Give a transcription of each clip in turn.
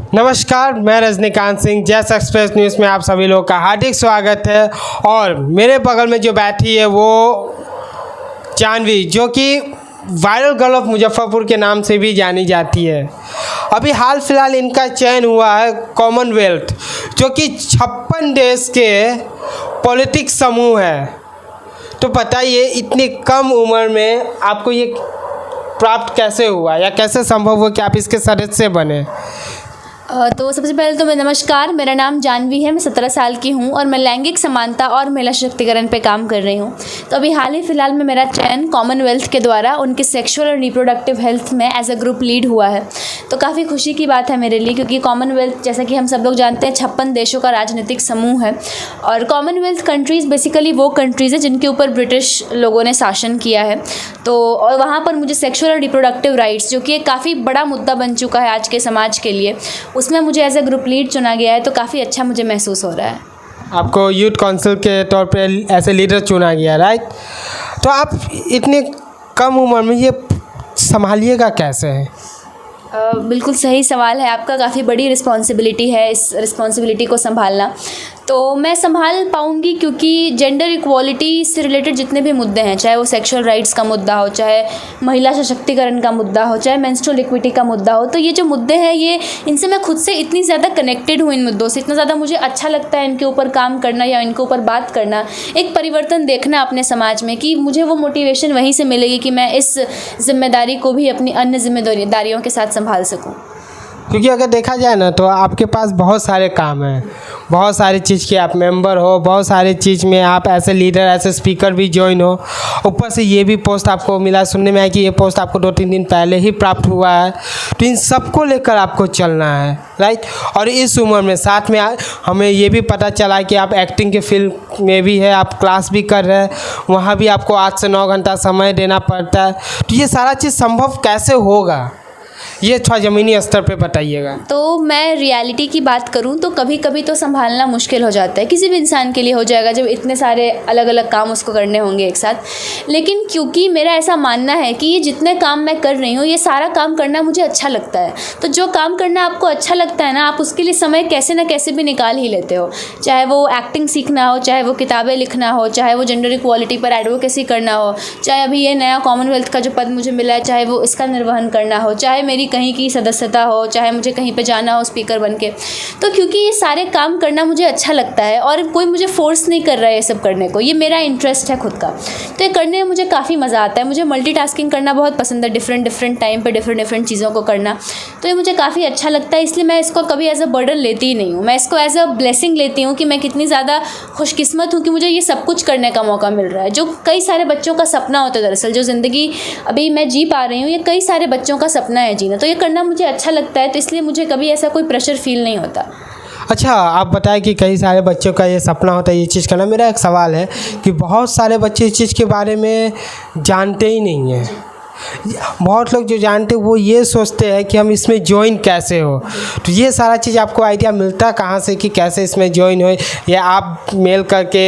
नमस्कार, मैं रजनीकांत सिंह। जैस एक्सप्रेस न्यूज़ में आप सभी लोग का हार्दिक स्वागत है। और मेरे बगल में जो बैठी है वो जानवी, जो कि वायरल गर्ल ऑफ मुजफ्फरपुर के नाम से भी जानी जाती है। अभी हाल फिलहाल इनका चयन हुआ है कॉमनवेल्थ, जो कि 56 देश के पॉलिटिक्स समूह है। तो बताइए, इतनी कम उम्र में आपको ये प्राप्त कैसे हुआ या कैसे संभव हुआ कि आप इसके सदस्य बने? तो सबसे पहले तो नमस्कार, मेरा नाम जानवी है। मैं 17 साल की हूँ और मैं लैंगिक समानता और महिला सशक्तिकरण पे काम कर रही हूँ। तो अभी हाल ही फिलहाल में मेरा चयन कॉमनवेल्थ के द्वारा उनके सेक्सुअल और रिप्रोडक्टिव हेल्थ में एज अ ग्रुप लीड हुआ है। तो काफ़ी खुशी की बात है मेरे लिए, क्योंकि कॉमनवेल्थ, जैसा कि हम सब लोग जानते हैं, 56 देशों का राजनीतिक समूह है। और कॉमनवेल्थ कंट्रीज़ बेसिकली वो कंट्रीज़ है जिनके ऊपर ब्रिटिश लोगों ने शासन किया है। तो और वहाँ पर मुझे सेक्सुअल और रिप्रोडक्टिव राइट्स, जो कि एक काफ़ी बड़ा मुद्दा बन चुका है आज के समाज के लिए, उसमें मुझे एज अ ग्रुप लीड चुना गया है। तो काफ़ी अच्छा मुझे महसूस हो रहा है। आपको यूथ काउंसिल के तौर पे ऐसे लीडर चुना गया, राइट? तो आप इतनी कम उम्र में ये संभालिएगा कैसे है? बिल्कुल सही सवाल है आपका। काफ़ी बड़ी रिस्पॉन्सिबिलिटी है इस रिस्पॉन्सिबिलिटी को संभालना। तो मैं संभाल पाऊँगी, क्योंकि जेंडर इक्वालिटी से रिलेटेड जितने भी मुद्दे हैं, चाहे वो सेक्सुअल राइट्स का मुद्दा हो, चाहे महिला सशक्तिकरण का मुद्दा हो, चाहे मेंस्ट्रुअल इक्विटी का मुद्दा हो, तो ये जो मुद्दे हैं, ये इनसे मैं खुद से इतनी ज़्यादा कनेक्टेड हूँ। इन मुद्दों से इतना ज़्यादा मुझे अच्छा लगता है इनके ऊपर काम करना या इनके ऊपर बात करना, एक परिवर्तन देखना अपने समाज में, कि मुझे वो मोटिवेशन वहीं से मिलेगी कि मैं इस जिम्मेदारी को भी अपनी अन्य जिम्मेदारियों के साथ संभाल सकूँ। क्योंकि अगर देखा जाए ना, तो आपके पास बहुत सारे काम हैं, बहुत सारी चीज़ के आप मेंबर हो, बहुत सारी चीज़ में आप ऐसे लीडर, ऐसे स्पीकर भी ज्वाइन हो। ऊपर से ये भी पोस्ट आपको मिला, सुनने में आया कि ये पोस्ट आपको 2-3 दिन पहले ही प्राप्त हुआ है। तो इन सबको लेकर आपको चलना है, राइट? और इस उम्र में साथ में हमें ये भी पता चला कि आप एक्टिंग के फील्ड में भी है, आप क्लास भी कर रहे हैं, वहाँ भी आपको 8 से 9 घंटा समय देना पड़ता है। तो ये सारा चीज़ संभव कैसे होगा, ये थोड़ा ज़मीनी स्तर पे बताइएगा। तो मैं रियलिटी की बात करूं तो कभी कभी तो संभालना मुश्किल हो जाता है, किसी भी इंसान के लिए हो जाएगा जब इतने सारे अलग अलग काम उसको करने होंगे एक साथ। लेकिन क्योंकि मेरा ऐसा मानना है कि ये जितने काम मैं कर रही हूँ, ये सारा काम करना मुझे अच्छा लगता है। तो जो काम करना आपको अच्छा लगता है ना, आप उसके लिए समय कैसे ना कैसे भी निकाल ही लेते हो। चाहे वो एक्टिंग सीखना हो, चाहे वो किताबें लिखना हो, चाहे वो जेंडर इक्वालिटी पर एडवोकेसी करना हो, चाहे अभी ये नया कॉमनवेल्थ का जो पद मुझे मिला है, चाहे वो इसका निर्वहन करना हो, चाहे मेरी कहीं की सदस्यता हो, चाहे मुझे कहीं पे जाना हो स्पीकर बन के। तो क्योंकि ये सारे काम करना मुझे अच्छा लगता है और कोई मुझे फोर्स नहीं कर रहा है ये सब करने को, ये मेरा इंटरेस्ट है खुद का, तो ये करने में मुझे काफ़ी मज़ा आता है। मुझे मल्टीटास्किंग करना बहुत पसंद है, डिफरेंट टाइम पे डिफरेंट चीज़ों को करना। तो ये मुझे काफ़ी अच्छा लगता है, इसलिए मैं इसको कभी एज अ बर्डन लेती ही नहीं हूँ। मैं इसको एज अ ब्लेसिंग लेती हूँ कि मैं कितनी ज़्यादा खुशकिस्मत हूँ कि मुझे ये सब कुछ करने का मौका मिल रहा है, जो कई सारे बच्चों का सपना होता है। दरअसल जो ज़िंदगी अभी मैं जी पा रही हूँ, ये कई सारे बच्चों का सपना है जीना। तो ये करना मुझे अच्छा लगता है, तो इसलिए मुझे कभी ऐसा कोई प्रेशर फील नहीं होता। अच्छा, आप बताएं कि कई सारे बच्चों का ये सपना होता है ये चीज़ करना। मेरा एक सवाल है कि बहुत सारे बच्चे इस चीज़ के बारे में जानते ही नहीं हैं। बहुत लोग जो जानते हैं वो ये सोचते हैं कि हम इसमें ज्वाइन कैसे हो। तो ये सारा चीज़ आपको आइडिया मिलता कहाँ से कि कैसे इसमें ज्वाइन हो, या आप मेल करके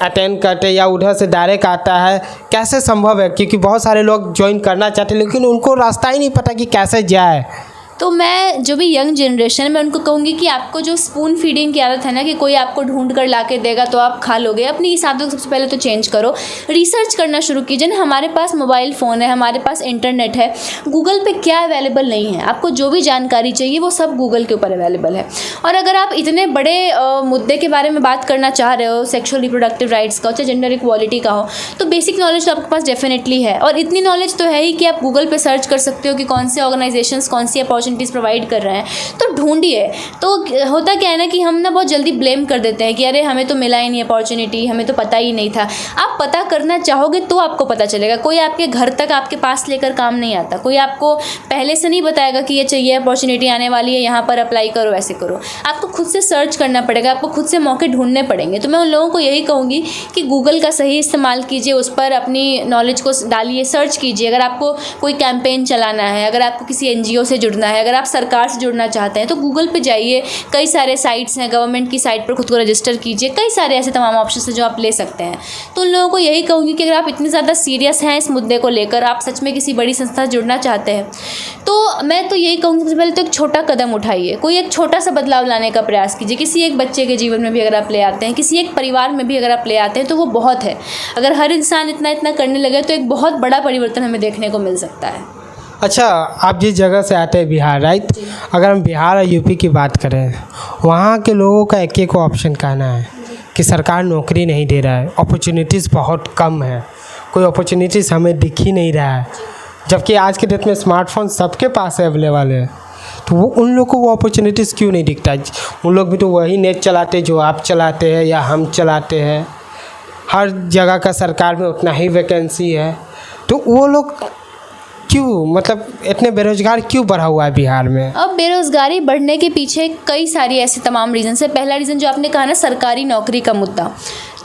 अटेंड करते या उधर से डायरेक्ट आता है, कैसे संभव है? क्योंकि बहुत सारे लोग ज्वाइन करना चाहते हैं लेकिन उनको रास्ता ही नहीं पता कि कैसे जाए। तो मैं जो भी यंग जनरेशन है, मैं उनको कहूँगी कि आपको जो स्पून फीडिंग की आदत है ना, कि कोई आपको ढूंढ कर ला के देगा तो आप खा लोगे, अपनी इस आदत को सबसे पहले तो चेंज करो। रिसर्च करना शुरू कीजिए ना। हमारे पास मोबाइल फ़ोन है, हमारे पास इंटरनेट है, गूगल पे क्या अवेलेबल नहीं है? आपको जो भी जानकारी चाहिए वो सब गूगल के ऊपर अवेलेबल है। और अगर आप इतने बड़े मुद्दे के बारे में बात करना चाह रहे हो, सेक्सुअल रिप्रोडक्टिव राइट्स का हो, चाहे जेंडर इक्वालिटी का हो, तो बेसिक नॉलेज तो आपके पास डेफिनेटली है। और इतनी नॉलेज तो है ही कि आप गूगल पे सर्च कर सकते हो कि कौन से ऑर्गेनाइजेशंस कौन सी अपॉर्चुनिटीज़ प्रोवाइड कर रहे हैं, तो ढूंढिए। तो होता क्या है ना कि हम ना बहुत जल्दी ब्लेम कर देते हैं कि अरे हमें तो मिला ही नहीं अपॉर्चुनिटी, हमें तो पता ही नहीं था। आप पता करना चाहोगे तो आपको पता चलेगा। कोई आपके घर तक आपके पास लेकर काम नहीं आता, कोई आपको पहले से नहीं बताएगा कि ये चाहिए अपॉर्चुनिटी आने वाली है, यहाँ पर अप्लाई करो, ऐसे करो। आपको खुद से सर्च करना पड़ेगा, आपको खुद से मौके ढूंढने पड़ेंगे। तो मैं उन लोगों को यही कहूँगी कि गूगल का सही इस्तेमाल कीजिए, उस पर अपनी नॉलेज को डालिए, सर्च कीजिए। अगर आपको कोई कैंपेन चलाना है, अगर आपको किसी NGO से जुड़ना है, अगर आप सरकार से जुड़ना चाहते हैं तो गूगल पे जाइए, कई सारे साइट्स हैं, गवर्नमेंट की साइट पर खुद को रजिस्टर कीजिए, कई सारे ऐसे तमाम ऑप्शन हैं जो आप ले सकते हैं। तो उन लोगों को यही कहूँगी कि अगर आप इतने ज़्यादा सीरियस हैं इस मुद्दे को लेकर, आप सच में किसी बड़ी संस्था से जुड़ना चाहते हैं, तो मैं तो यही कहूँगी सबसे पहले तो एक छोटा कदम उठाइए, कोई एक छोटा सा बदलाव लाने का प्रयास कीजिए। किसी एक बच्चे के जीवन में भी अगर आप ले आते हैं, किसी एक परिवार में भी अगर आप ले आते हैं तो वो बहुत है। अगर हर इंसान इतना इतना करने लगे तो एक बहुत बड़ा परिवर्तन हमें देखने को मिल सकता है। अच्छा, आप जिस जगह से आते हैं बिहार, राइट, अगर हम बिहार और यूपी की बात करें, वहाँ के लोगों का एक एक ऑप्शन कहना है कि सरकार नौकरी नहीं दे रहा है, अपॉर्चुनिटीज़ बहुत कम है, कोई अपॉर्चुनिटीज़ हमें दिख ही नहीं रहा है, जबकि आज के डेट में स्मार्टफोन सबके पास अवेलेबल है। तो वो उन लोग को वो अपॉर्चुनिटीज़ क्यों नहीं दिखता? उन लोग भी तो वही नेट चलाते जो आप चलाते हैं या हम चलाते हैं, हर जगह का सरकार में उतना ही वैकेंसी है, तो वो लोग क्यों, मतलब इतने बेरोजगार क्यों बढ़ा हुआ है बिहार में? अब बेरोज़गारी बढ़ने के पीछे कई सारी ऐसे तमाम रीज़न है। पहला रीज़न जो आपने कहा ना, सरकारी नौकरी का मुद्दा,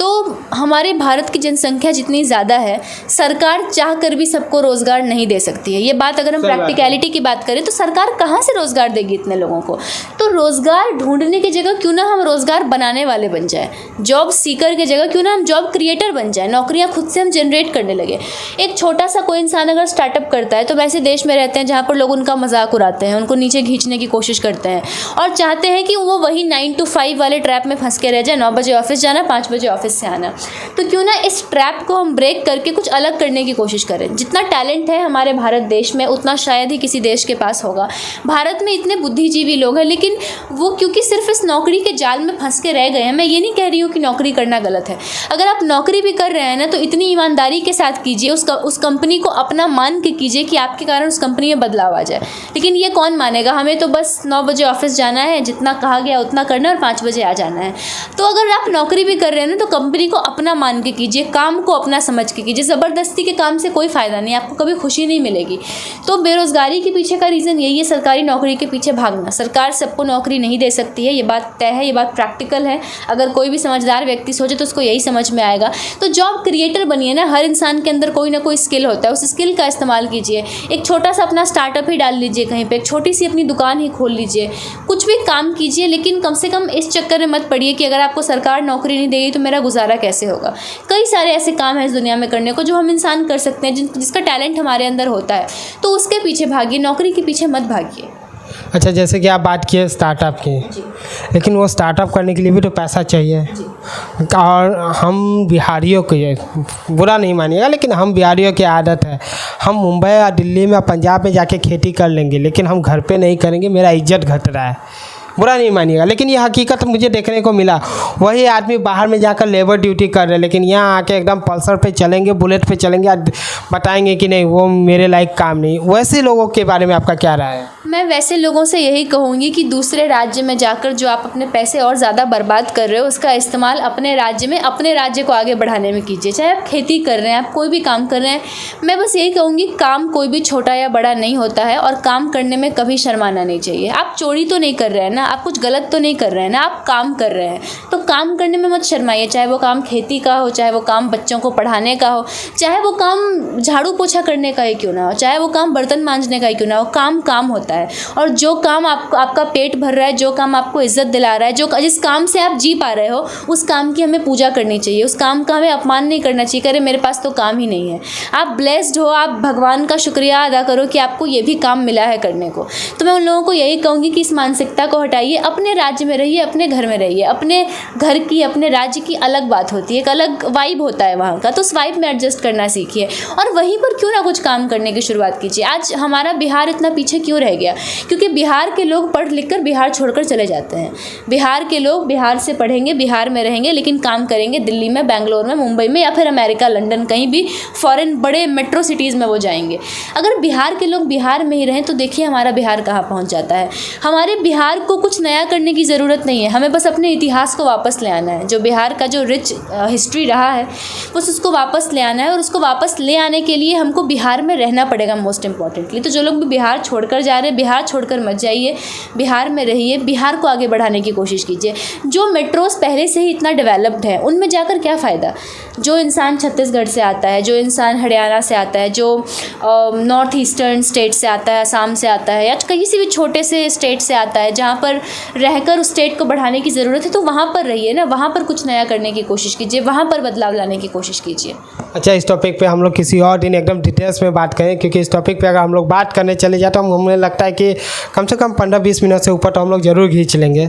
तो हमारे भारत की जनसंख्या जितनी ज़्यादा है, सरकार चाह कर भी सबको रोज़गार नहीं दे सकती है। ये बात अगर हम प्रैक्टिकलिटी की बात करें तो सरकार कहाँ से रोज़गार देगी इतने लोगों को? तो रोज़गार ढूंढने की जगह क्यों ना हम रोज़गार बनाने वाले बन जाए, जॉब सीकर की जगह क्यों ना हम जॉब क्रिएटर बन जाए, नौकरियाँ खुद से हम जनरेट करने लगे। एक छोटा सा कोई इंसान अगर स्टार्टअप करता है, तो वैसे देश में रहते हैं जहाँ पर लोग उनका मजाक उड़ाते हैं, उनको नीचे खींचने की कोशिश करते हैं और चाहते हैं कि वो वही 9 to 5 वाले ट्रैप में फंस के रह जाए, 9 बजे ऑफिस जाना, 5 बजे ऑफिस से आना। तो क्यों ना इस ट्रैप को हम ब्रेक करके कुछ अलग करने की कोशिश करें। जितना टैलेंट है हमारे भारत देश में, उतना शायद ही किसी देश के पास होगा। भारत में इतने बुद्धिजीवी लोग हैं, लेकिन वो क्योंकि सिर्फ इस नौकरी के जाल में फंस के रह गए हैं। मैं ये नहीं कह रही हूँ कि नौकरी करना गलत है, अगर आप नौकरी भी कर रहे हैं ना, तो इतनी ईमानदारी के साथ कीजिए, उस कंपनी को अपना मान के कीजिए कि आपके कारण उस कंपनी में बदलाव आ जाए। लेकिन ये कौन मानेगा? हमें तो बस 9 बजे ऑफिस जाना है, जितना कहा गया उतना करना और 5 बजे आ जाना है। तो अगर आप नौकरी भी कर रहे हैं ना, तो कंपनी को अपना मान के कीजिए, काम को अपना समझ के कीजिए। ज़बरदस्ती के काम से कोई फ़ायदा नहीं, आपको कभी खुशी नहीं मिलेगी। तो बेरोज़गारी के पीछे का रीज़न यही है, सरकारी नौकरी के पीछे भागना। सरकार सबको नौकरी नहीं दे सकती है, ये बात तय है, ये बात प्रैक्टिकल है। अगर कोई भी समझदार व्यक्ति सोचे तो उसको यही समझ में आएगा। तो जॉब क्रिएटर बनिए ना, हर इंसान के अंदर कोई ना कोई स्किल होता है, उस स्किल का इस्तेमाल कीजिए। एक छोटा सा अपना स्टार्टअप ही डाल लीजिए, कहीं पे एक छोटी सी अपनी दुकान ही खोल लीजिए, कुछ भी काम कीजिए। लेकिन कम से कम इस चक्कर में मत पड़िए कि अगर आपको सरकार नौकरी नहीं देगी तो मेरा गुजारा कैसे होगा। कई सारे ऐसे काम हैं इस दुनिया में करने को जो हम इंसान कर सकते हैं, जिसका टैलेंट हमारे अंदर होता है, तो उसके पीछे भागिए, नौकरी के पीछे मत भागिए। अच्छा, जैसे कि आप बात किए स्टार्टअप की, लेकिन वो स्टार्टअप करने के लिए भी तो पैसा चाहिए। और हम बिहारियों को, बुरा नहीं मानिएगा, लेकिन हम बिहारियों की आदत है, हम मुंबई या दिल्ली में या पंजाब में जाके खेती कर लेंगे, लेकिन हम घर पे नहीं करेंगे, मेरा इज्जत घट रहा है। बुरा नहीं मानिएगा, लेकिन ये हकीकत मुझे देखने को मिला। वही आदमी बाहर में जाकर लेबर ड्यूटी कर रहे हैं, लेकिन यहाँ आके एकदम पल्सर पे चलेंगे, बुलेट पे चलेंगे, बताएंगे कि नहीं वो मेरे लायक काम नहीं। वैसे लोगों के बारे में आपका क्या राय है? मैं वैसे लोगों से यही कहूँगी कि दूसरे राज्य में जाकर जो आप अपने पैसे और ज़्यादा बर्बाद कर रहे हो, उसका इस्तेमाल अपने राज्य में, अपने राज्य को आगे बढ़ाने में कीजिए। चाहे आप खेती कर रहे हैं, आप कोई भी काम कर रहे हैं, मैं बस यही कहूँगी, काम कोई भी छोटा या बड़ा नहीं होता है और काम करने में कभी शर्माना नहीं चाहिए। आप चोरी तो नहीं कर रहे हैं ना, आप कुछ गलत तो नहीं कर रहे हैं ना, आप काम कर रहे हैं, तो काम करने में मत शर्माइए। चाहे वो काम खेती का हो, चाहे वो काम बच्चों को पढ़ाने का हो, चाहे वो काम झाड़ू पोछा करने का ही क्यों ना हो, चाहे वो काम बर्तन मांजने का ही क्यों ना हो, काम काम होता है। और जो काम आपका पेट भर रहा है, जो काम आपको इज्जत दिला रहा है, जिस काम से आप जी पा रहे हो, उस काम की हमें पूजा करनी चाहिए, उस काम का हमें अपमान नहीं करना चाहिए। अरे मेरे पास तो काम ही नहीं है। आप ब्लेस्ड हो, आप भगवान का शुक्रिया अदा करो कि आपको ये भी काम मिला है करने को। तो मैं उन लोगों को यही कहूँगी कि इस मानसिकता को हटाइए, अपने राज्य में रहिए, अपने घर में रहिए। अपने घर की, अपने राज्य की अलग बात होती है, एक अलग वाइब होता है वहाँ का, तो उस वाइब में एडजस्ट करना सीखिए और वहीं पर क्यों ना कुछ काम करने की शुरुआत कीजिए। आज हमारा बिहार इतना पीछे क्यों रह गया? क्योंकि बिहार के लोग पढ़ लिख कर बिहार छोड़कर चले जाते हैं। बिहार के लोग बिहार से पढ़ेंगे, बिहार में रहेंगे, लेकिन काम करेंगे दिल्ली में, बेंगलोर में, मुंबई में, या फिर अमेरिका, लंदन, कहीं भी फॉरेन बड़े मेट्रो सिटीज़ में वो जाएंगे। अगर बिहार के लोग बिहार में ही रहें तो देखिए हमारा बिहार कहाँ पहुँच जाता है। हमारे बिहार को कुछ नया करने की ज़रूरत नहीं है, हमें बस अपने इतिहास को वापस ले आना है। जो बिहार का जो रिच हिस्ट्री रहा है, बस उसको वापस ले आना है, और उसको वापस ले आने के लिए हमको बिहार में रहना पड़ेगा मोस्ट इम्पॉर्टेंटली। तो जो लोग भी बिहार छोड़कर जा रहे हैं, बिहार छोड़कर मत जाइए, बिहार में रहिए, बिहार को आगे बढ़ाने की कोशिश कीजिए। जो मेट्रोज़ पहले से ही इतना डेवलप्ड है, उनमें जाकर क्या फ़ायदा? जो इंसान छत्तीसगढ़ से आता है, जो इंसान हरियाणा से आता है, जो नॉर्थ ईस्टर्न स्टेट से आता है, असम से आता है, या किसी भी छोटे से स्टेट से आता है जहाँ पर रहकर उस स्टेट को बढ़ाने की ज़रूरत है, तो वहाँ पर रहिए ना, वहाँ पर कुछ नया करने की कोशिश कीजिए, वहाँ पर बदलाव लाने की कोशिश कीजिए। अच्छा, इस टॉपिक पे हम लोग किसी और दिन एकदम डिटेल्स में बात करें, क्योंकि इस टॉपिक पे अगर हम लोग बात करने चले जाए तो हमें लगता है कि कम से कम 15-20 मिनट से ऊपर तो हम लोग ज़रूर खींच लेंगे।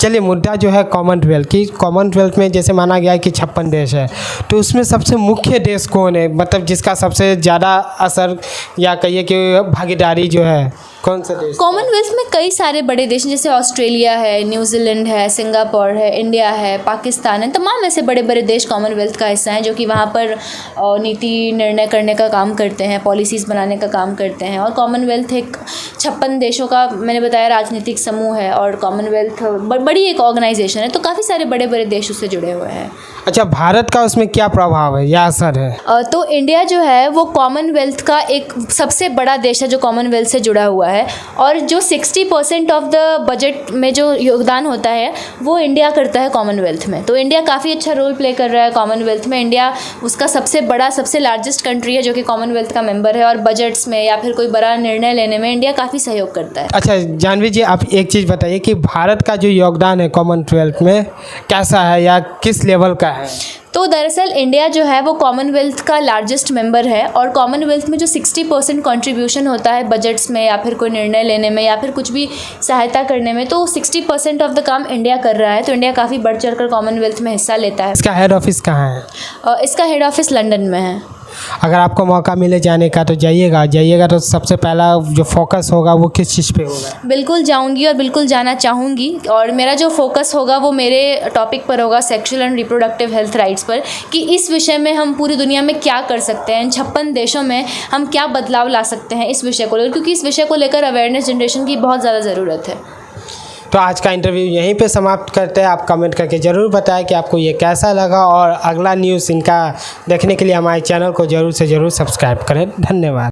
चलिए, मुद्दा जो है कॉमनवेल्थ की, कॉमनवेल्थ में जैसे माना गया है कि 56 देश है, तो उसमें सबसे मुख्य देश कौन है, मतलब जिसका सबसे ज़्यादा असर या कहिए कि भागीदारी जो है, कौन सा देश? कॉमनवेल्थ में कई सारे बड़े देश हैं, जैसे ऑस्ट्रेलिया है, न्यूजीलैंड है, सिंगापुर है, इंडिया है, पाकिस्तान है, तमाम ऐसे बड़े बड़े देश कॉमनवेल्थ का हिस्सा हैं, जो कि वहाँ पर नीति निर्णय करने का काम करते हैं, पॉलिसीज़ बनाने का काम करते हैं। और कॉमनवेल्थ एक 56 देशों का, मैंने बताया, राजनीतिक समूह है, और कॉमनवेल्थ बड़ी एक ऑर्गेनाइजेशन है, तो काफ़ी सारे बड़े बड़े देश उससे जुड़े हुए हैं। अच्छा, भारत का उसमें क्या प्रभाव है या असर है? तो इंडिया जो है वो कॉमनवेल्थ का एक सबसे बड़ा देश है जो कॉमनवेल्थ से जुड़ा हुआ है, और जो 60% ऑफ द बजट में जो योगदान होता है वो इंडिया करता है कॉमनवेल्थ में। तो इंडिया काफ़ी अच्छा रोल प्ले कर रहा है कॉमनवेल्थ में। इंडिया उसका सबसे बड़ा, सबसे लार्जेस्ट कंट्री है जो कि कॉमनवेल्थ का मेंबर है, और बजट्स में या फिर कोई बड़ा निर्णय लेने में इंडिया काफ़ी सहयोग करता है। अच्छा जानवी जी, आप एक चीज़ बताइए कि भारत का जो योगदान है कॉमनवेल्थ में कैसा है या किस लेवल का है? तो दरअसल इंडिया जो है वो कॉमनवेल्थ का लार्जेस्ट मेंबर है, और कॉमनवेल्थ में जो 60% कंट्रीब्यूशन होता है बजट्स में या फिर कोई निर्णय लेने में या फिर कुछ भी सहायता करने में, तो 60% ऑफ द काम इंडिया कर रहा है। तो इंडिया काफ़ी बढ़ चढ़ कर कॉमनवेल्थ में हिस्सा लेता है। इसका हेड ऑफिस कहाँ है? इसका हेड ऑफिस लंदन में है। अगर आपको मौका मिले जाने का तो जाइएगा तो सबसे पहला जो फोकस होगा वो किस चीज़ पे होगा? बिल्कुल जाऊंगी और बिल्कुल जाना चाहूँगी, और मेरा जो फोकस होगा वो मेरे टॉपिक पर होगा, sexual and reproductive health rights पर, कि इस विषय में हम पूरी दुनिया में क्या कर सकते हैं, इन 56 देशों में हम क्या बदलाव ला सकते हैं इस विषय को लेकर, क्योंकि इस विषय को लेकर अवेयरनेस जनरेशन की बहुत ज़्यादा ज़रूरत है। तो आज का इंटरव्यू यहीं पे समाप्त करते हैं। आप कमेंट करके ज़रूर बताएं कि आपको ये कैसा लगा, और अगला न्यूज़ इनका देखने के लिए हमारे चैनल को ज़रूर से ज़रूर सब्सक्राइब करें। धन्यवाद।